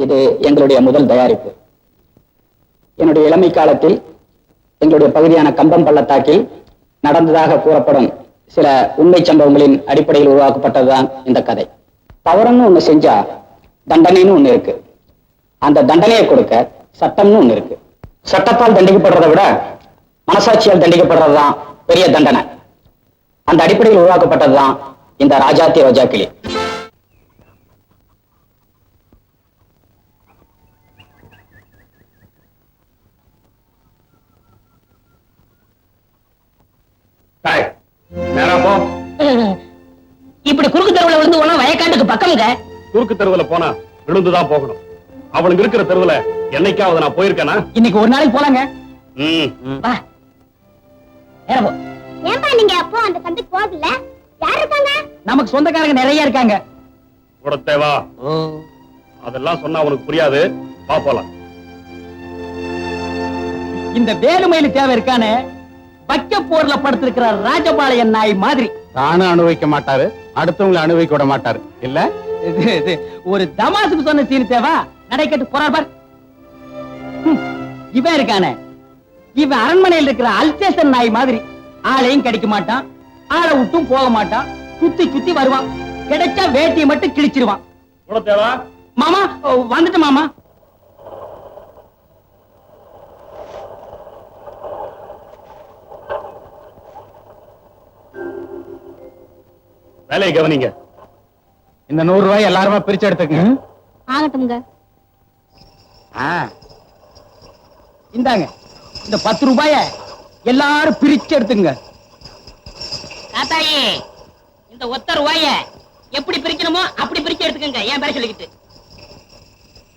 இது எங்களுடைய முதல் தயாரிப்பு. என்னுடைய இளமை காலத்தில் எங்களுடைய பகுதியான கம்பம் பள்ளத்தாக்கில் நடந்ததாக கூறப்படும் சில உண்மை சம்பவங்களின் அடிப்படையில் உருவாக்கப்பட்டதுதான் இந்த கதை. தவறுன்னு ஒண்ணு செஞ்சா தண்டனைன்னு ஒண்ணு இருக்கு. அந்த தண்டனையை கொடுக்க சட்டம்னு ஒண்ணு இருக்கு. சட்டத்தால் தண்டிக்கப்படுறதை விட மனசாட்சியால் தண்டிக்கப்படுறதுதான் பெரிய தண்டனை. அந்த அடிப்படையில் உருவாக்கப்பட்டதுதான் இந்த ராஜாத்தி ரோஜா கிளி. இப்படி குறுக்கு தெருவுல விழுந்து போனா வயக்காட்டுக்கு பக்கம்ங்க. குறுக்கு தெருவுல போனா விழுந்துதான் போகணும். அவனுக்கு இருக்கிற தெருவுல என்னைக்காவது நான் போயிருக்கேனா? இன்னைக்கு ஒரு நாளைக்கு போலாங்க. ஏன்பா நீங்க அப்போ அந்த சந்தைக்கு போகல? யார் இருக்காங்க? நமக்கு சொந்தக்காரங்க நிறைய இருக்காங்க. தேவா, அதெல்லாம் சொன்னா உனக்கு புரியாது. வா போலாம். இந்த வேலுமயிலு தேவை இருக்கானே, பக்க போர்ல படுத்திருக்கிற ராஜபாளையன் நாய் மாதிரி. தானும் அனுபவிக்க மாட்டாரு, அடுத்தவங்களை அனுபவிக்க விட மாட்டாரு. இல்ல ஒரு தமாசுக்கு சொன்ன சீனு தேவா நடைக்கட்டு போறார் பார். இவன் இருக்கானே, இவன் அரண்மனையில் இருக்கிற அல்சேஷன் நாய் மாதிரி. ஆளையும் கிடைக்க மாட்டான், ஆளை விட்டும் போக மாட்டான், குத்தி குத்தி வருவான். கிடைச்சா வேட்டியை மட்டும் கிழிச்சிருவான். மாமா வந்துட்டு மாமா. வேலையை கவனிங்க. இந்த 100 ரூபாய் எல்லாருமா பிரிச்சு எடுத்துங்க. ஆகட்டும்ங்க. இந்தாங்க இந்த 10 ரூபாய எல்லாரும் பிரிச்சு எடுத்துங்க. தாத்தாயி, இந்த ஒத்த ரூபாய எப்படி பிரிக்கணுமோ அப்படி பிரிச்சு எடுத்துக்கங்க. ஏன் பேர சொல்லிக்கிட்டு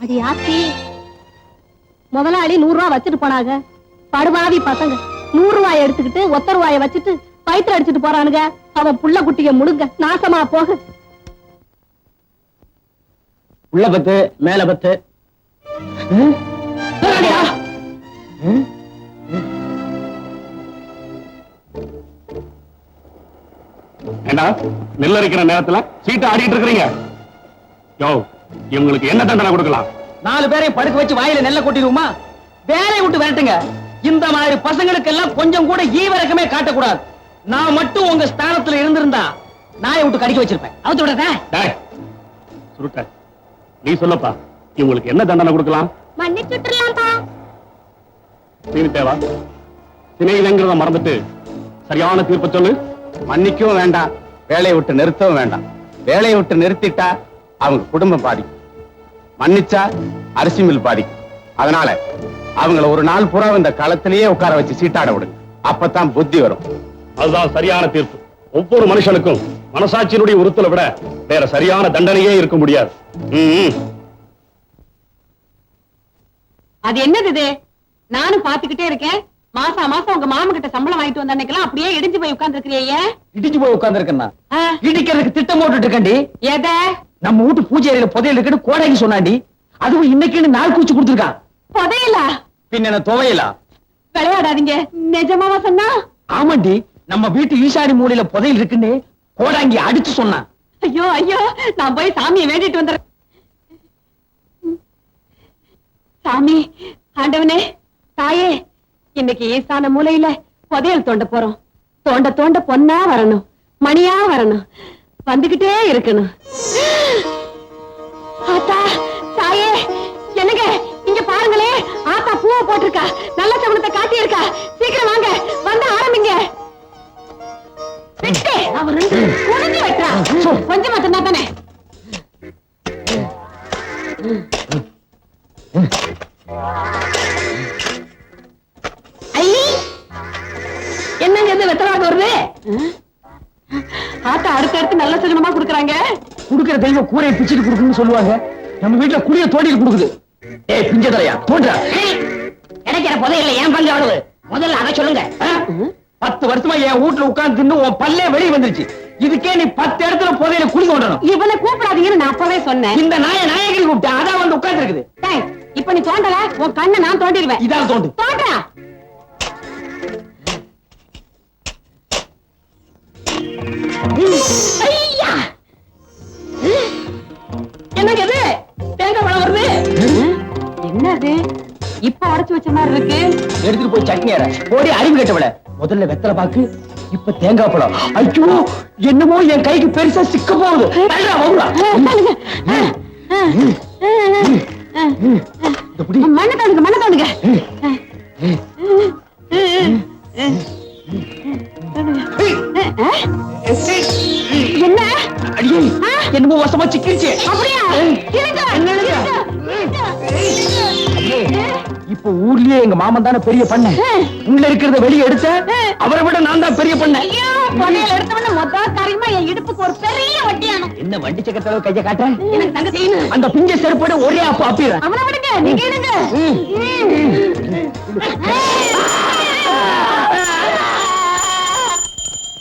அடி ஆத்தி, முதலாளி 100 ரூபாய் வச்சுட்டு போனாங்க. படுபாவி பசங்க 100 ரூபாய் எடுத்துக்கிட்டு ஒத்த ரூபாய வச்சுட்டு பயிற்று அடிச்சுட்டு போறானுங்க. அவன் புள்ள குட்டிய முடுங்க, நாசமா போக. உள்ள பத்து மேல பத்து. ஏண்டா நெல் அரைக்கிற நேரத்துல சீட்டை ஆடிட்டு இருக்கிறீங்க? யோ, இவங்களுக்கு என்ன தண்டனை கொடுக்கலாம்? 4 பேரையும் படுக்க வச்சு வாயில நெல்ல கொட்டிடுவோமா? வேலையை விட்டு விரட்டுங்க. இந்த மாதிரி பசங்களுக்கு எல்லாம் கொஞ்சம் கூட ஈவரக்கமே காட்டக்கூடாது. நான் மட்டும் உங்க ஸ்தானத்துல இருந்திருந்தா நாயை விட்டு கடிக்க வச்சிருப்பேன். அவுத்து விடுறத சுருட்ட, நீ சொல்லப்பா, இவங்களுக்கு என்ன தண்டனை கொடுக்கலாம்? மன்னிச்சுட்டுலாம்பா. சீனி தேவா, சினைங்கிறத மறந்துட்டு சரியான தீர்ப்பு சொல்லு. மன்னிக்கவும் வேண்டாம், வேலையை விட்டு நிறுத்தவும் வேண்டாம். வேலையை விட்டு நிறுத்திட்டா அவங்க குடும்பம் பாதிக்கும், மன்னிச்சா அரிசி மில் பாதிக்கும். அதனால அவங்கள ஒரு நாள் பூரா இந்த களத்திலேயே உட்கார வச்சு சீட்டாட விடுங்க. அப்பதான் புத்தி வரும். அதுதான் சரியான தீர்ப்பு. ஒவ்வொரு மனுஷனுக்கும் மனசாட்சியினுடைய உறுத்தலை விட வேற சரியான தண்டனையே இருக்க முடியாது. அது என்னது இது? நானும் பாத்துக்கிட்டே இருக்கேன். மாசா மாசம் உங்க மாமா கிட்ட சம்பளம் வாங்கிட்டு வந்த அன்னைக்கெல்லாம் அப்படியே இடிஞ்சு போய் உட்கார்ந்து இருக்கிறீங்க. இடிஞ்சு போய் உட்கார்ந்து இருக்கேன்னா இடிக்கிறதுக்கு திட்டம் போட்டுட்டு இருக்கண்டி. எத? நம்ம வீட்டு பூஜை அறையில புதையல் இருக்குன்னு கோடைக்கு சொன்னாண்டி. அதுவும் இன்னைக்கு நாள் கூச்சு கொடுத்துருக்கான். புதையலா? பின்ன துவையலா? விளையாடாதீங்க. நிஜமாவா சொன்னா? ஆமாண்டி, நம்ம வீட்டு ஈசாடி மூலையில புதையல் இருக்குன்னு கோடாங்கி அடிச்சு சொன்னான். ஐயோ ஐயோ, நான் போய் சாமியை வேண்டிட்டு வந்துடுறேன். சாமி, ஆண்டவனே, தாயே, இன்னைக்கு ஈசான மூலையில புதையல் தோண்ட போறோம். தோண்ட தோண்ட பொன்னா வரணும், மணியா வரணும், வந்துகிட்டே இருக்கணும். ஆத்தா, தாயே, என்னங்க இங்க பாருங்களே, ஆத்தா பூவை போட்டிருக்கா, நல்ல சகுனத்தை காட்டி இருக்கா. சீக்கிரம் வாங்க, வந்து ஆரம்பிங்க. அவர் குனிஞ்சு வெட்டா கொஞ்சம் மட்டும்தான் தானே. என்னங்க இது வெத்தராக வருது? ஆத்தா அடுத்தடுத்து நல்ல சகுனமா குடுக்கறாங்க. குடுக்கிற தெய்வம் கூரையை பிச்சுட்டு கொடுக்குன்னு சொல்லுவாங்க. நம்ம வீட்டுல குடிய தோண்டிட்டு கொடுக்குது. ஏய் பிஞ்சதரையா தோன்றா, கிடைக்கிற புதையல்ல ஏன் பங்கு அவ்வளவு? முதல்ல அதை சொல்லுங்க. 10 வருஷமா என் வீட்டுல உட்கார்ந்து தின்னு உன் பல்லே வெளியே வந்துருச்சு. இதுக்கே நீ 10 இடத்துல புதையில குழி தோண்டணும். இவனை கூப்பிடாதீங்கன்னு நான் அப்பவே சொன்னேன். இந்த நாயகிரி கூப்பிட்டா அதான் வந்து உட்கார்ந்து இருக்குது. இப்ப நீ தோண்டல, உன் கண்ணை நான் தோண்டிடுவேன். இதால தோண்டு. தோன்றா. என்னங்க இது? தேங்காய் பழம் வருது. என்னது இப்ப உடைச்சு வச்ச மாதிரி இருக்கு? எடுத்துட்டு போய் சட்னி அரை. போடி அறிவு கட்டவள. முதல்ல வெத்தலை பாக்கு, இப்ப தேங்காய் பழம். ஐயோ, என்னமோ என் கைக்கு பெருசா சிக்க போகுது. தள்ளுடா, வாங்குடா. இந்த புடி. மண்ணை தாண்டுங்க, மண்ணை தாண்டுங்க. என்ன? அடியே, என்னமோ வசமா சிக்கிருச்சு. அப்படியா? இப்ப ஊர்லயே எங்க மாமன் தானே பெரிய பண்ண. உள்ள இருக்கிறத வெளியே எடுத்த அவரை விட நான் தான் பெரிய பண்ண. ஐயோ, பொண்ணையில எடுத்தவன மொத்த காரியமா என் இடுப்புக்கு ஒரு பெரிய வட்டியானோ. என்ன வண்டி சக்கரத்துல கைய காட்டுறேன்? எனக்கு தங்க செய்யணும். அந்த பிஞ்ச செருப்போட ஒரே அப்ப அப்பிடுறேன். அவனை விடுங்க, நீங்க எடுங்க.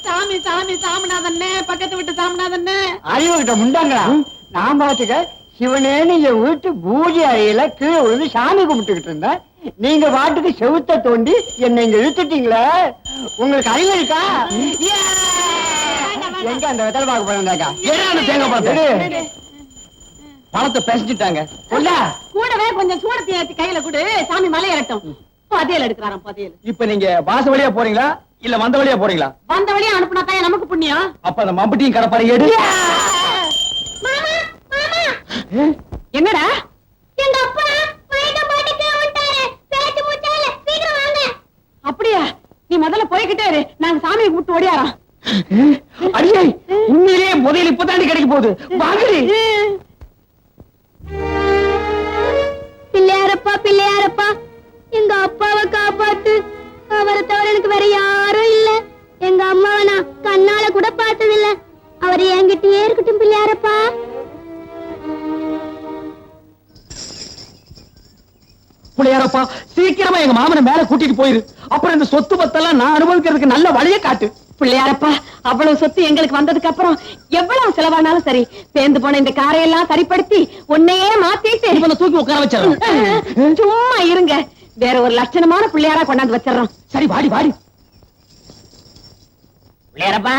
சாமி சாமி சாமிநாதன்னே, பக்கத்து விட்டு சாமிநாதன்னே. அறிவுகிட்ட முண்டாங்களா? நான் பாத்துக்க சிவனேன்னு என் வீட்டு பூஜை அறையில கீழே விழுந்து சாமி கும்பிட்டுக்கிட்டு இருந்தேன். நீங்க பாட்டுக்கு செவுத்த தோண்டி என்னை இங்க இழுத்துட்டீங்களே. உங்களுக்கு அறிவு இருக்கா? எங்க அந்த வெத்தலை பாக்கு போனாக்கா தேங்காய் பார்த்து பணத்தை பேசிட்டாங்க. கூடவே கொஞ்சம் சூடத்தை ஏத்தி கையில கொடு, சாமி மலை ஏறட்டும். பதியல் எடுக்கிறாராம், பதியல். இப்ப நீங்க வாச வழியா போறீங்களா இல்ல வந்த வழியா போறீங்களா? வந்த வழியா அனுப்புனா தான் நமக்கு புண்ணியம். அப்ப அந்த மம்பட்டியும் கடப்பாரு எடு. என்னடா? எங்க அப்பா வயக்க பாட்டுக்கு விட்டாரு. பேச்சு மூச்சால சீக்கிரம் வாங்க. அப்படியா? நீ முதல்ல போய்கிட்டே இரு, நாங்க சாமியை கூப்பிட்டு ஓடியாரோம். அடியே, உண்மையிலேயே முதல் இப்பதாண்டி கிடைக்க போகுது. வாங்கடி. பிள்ளையாரப்பா பிள்ளையாரப்பா, எங்க அப்பாவை காப்பாத்து. அவரை தவிர எனக்கு வேற யாரும் இல்ல. எங்க அம்மாவை நான் கண்ணால கூட பார்த்ததில்ல. அவர் என்கிட்டயே இருக்கட்டும் பிள்ளையாரப்பா. பிள்ளையாரப்பா, சீக்கிரமா எங்க மாமனை மேல கூட்டிட்டு போயிரு. அப்புறம் இந்த சொத்து பத்தெல்லாம் நான் அனுபவிக்கிறதுக்கு நல்ல வழியை காட்டு. பிள்ளையாரப்பா, அவ்வளவு சொத்து எங்களுக்கு வந்ததுக்கு அப்புறம் எவ்வளவு செலவானாலும் சரி, சேர்ந்து போன இந்த காரையெல்லாம் சரிப்படுத்தி உன்னையே மாத்திட்டு இவனை தூக்கி உட்கார வச்சிடறோம். சும்மா இருங்க, வேற ஒரு லட்சணமான பிள்ளையாரா கொண்டாந்து வச்சிடறோம். சரி, வாடி வாடி. பிள்ளையாரப்பா,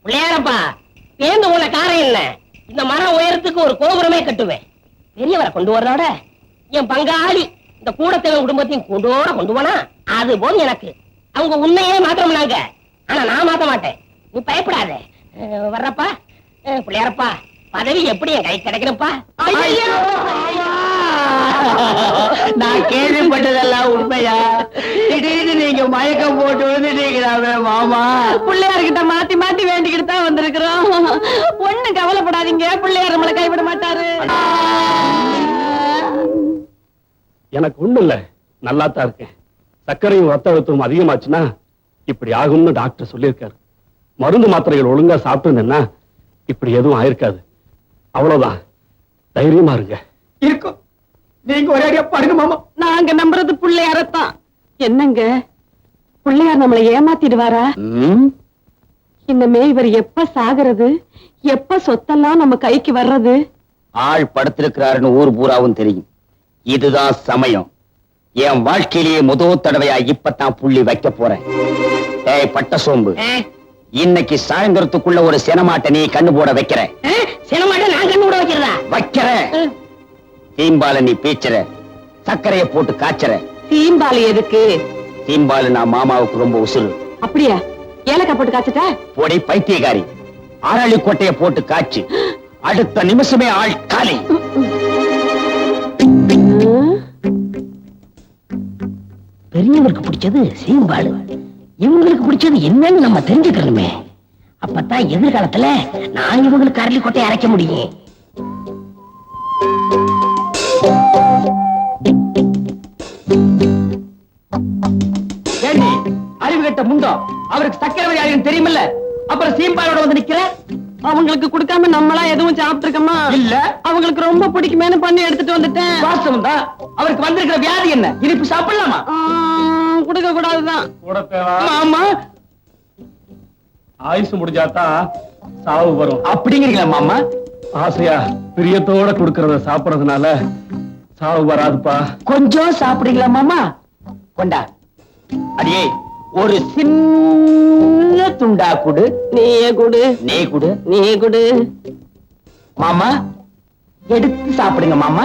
பிள்ளையாரப்பா, பேருந்து உள்ள காரம் இல்ல, இந்த மரம் உயரத்துக்கு ஒரு கோபுரமே கட்டுவேன். பெரியவரை கொண்டு வர்றோட என் பங்காளி இந்த கூடத்தேவன் குடும்பத்தையும் கொண்டு போனா அது போதும் எனக்கு. அவங்க உன்னையே மாத்திரம்னாங்க, ஆனா நான் மாத்த மாட்டேன். நீ பயப்படாத. வர்றப்பா. பிள்ளையாரப்பா, பதவி எப்படி என் கை கிடைக்கணும்ப்பா? நான் கேள்விப்பட்டதெல்லாம் உண்மையா? திடீர்னு நீங்க மயக்கம் போட்டு விழுந்துட்டீங்களாவே மாமா. பிள்ளையார்கிட்ட மாத்தி மாத்தி வேண்டிக்கிட்டு தான் வந்திருக்கிறோம். ஒண்ணு கவலைப்படாதீங்க, பிள்ளையார் நம்மளை கைவிட மாட்டாரு. எனக்கு ஒண்ணு இல்ல, நல்லாத்தான் இருக்கேன். சர்க்கரையும் ரத்த அழுத்தமும் அதிகமாச்சுன்னா இப்படி ஆகும்னு டாக்டர் சொல்லியிருக்காரு. மருந்து மாத்திரைகள் ஒழுங்கா சாப்பிட்டு இப்படி எதுவும் ஆயிருக்காது. அவ்வளவுதான், தைரியமா இருங்க. இருக்கும். நீங்க ஒரே அடியா பாருங்க மாமா. நாங்க நம்புறது பிள்ளையாரத்தான். என்னங்க, பிள்ளையார் நம்மளை ஏமாத்திடுவாரா? இன்னமே இவர் எப்ப சாகிறது, எப்ப சொத்தெல்லாம் நம்ம கைக்கு வர்றது? ஆள் படுத்திருக்கிறாருன்னு ஊர் பூராவும் தெரியும். இதுதான் சமயம். என் வாழ்க்கையிலேயே முதல் தடவையா இப்பதான் புள்ளி வைக்க போறேன். ஏய் பட்ட சோம்பு, இன்னைக்கு சாயந்தரத்துக்குள்ள ஒரு சினமாட்டை நீ கண்ணு போட வைக்கிற. சினமாட்ட நான் கண்ணு கூட வைக்கிறதா? வைக்கிற. தீம்பால நீ பீச்சுற, சர்க்கரையை போட்டு காய்ச்சற. சீம்பாலி எதுக்கு? தீம்பாலு நான் மாமாவுக்கு ரொம்ப உசுறு. அப்படியா? ஏலக்காய் போட்டு காய்ச்சிட்டா? போடி பைத்தியக்காரி, அரளி கொட்டையை போட்டு காய்ச்சி அடுத்த நிமிஷமே ஆள் காலி. பெரியவருக்கு பிடிச்சது சீம்பாடு, இவங்களுக்கு பிடிச்சது என்னன்னு நம்ம தெரிஞ்சுக்கணுமே. அப்பதான் எதிர்காலத்துல நான் இவங்களுக்கு அரளி கொட்டையை அரைக்க முடியும். ஏண்டி அறிவு கட்ட முண்டம், அவருக்கு சக்கரை வியாதின்னு தெரியுமில்ல, அப்புறம் சீம்பாலோட வந்து நிக்கிற. அவங்களுக்கு கொடுக்காம நம்மளா எதுவும் சாப்பிட்டு இருக்கோமா? இல்ல, அவங்களுக்கு ரொம்ப பிடிக்குமேனு பண்ணி எடுத்துட்டு வந்துட்டேன். வாஸ்தவம் தான். அவருக்கு வந்திருக்கிற வியாதி என்ன? இனிப்பு சாப்பிடலாமா? கொடுக்க கூடாதுதான். ஆமா, ஆயுசு முடிஞ்சாதான் சாவு வரும் அப்படிங்கிறீங்களா மாமா? ஆசையா பிரியத்தோட கொடுக்கறத சாப்பிடறதுனால சாவு வராதுப்பா. கொஞ்சம் சாப்பிடுறீங்களா மாமா? கொண்டா. அடியே, ஒரு சின்ன துண்டா குடு. நீயே குடு, நீ குடு. நீ குடு. மாமா எடுத்து சாப்பிடுங்க மாமா.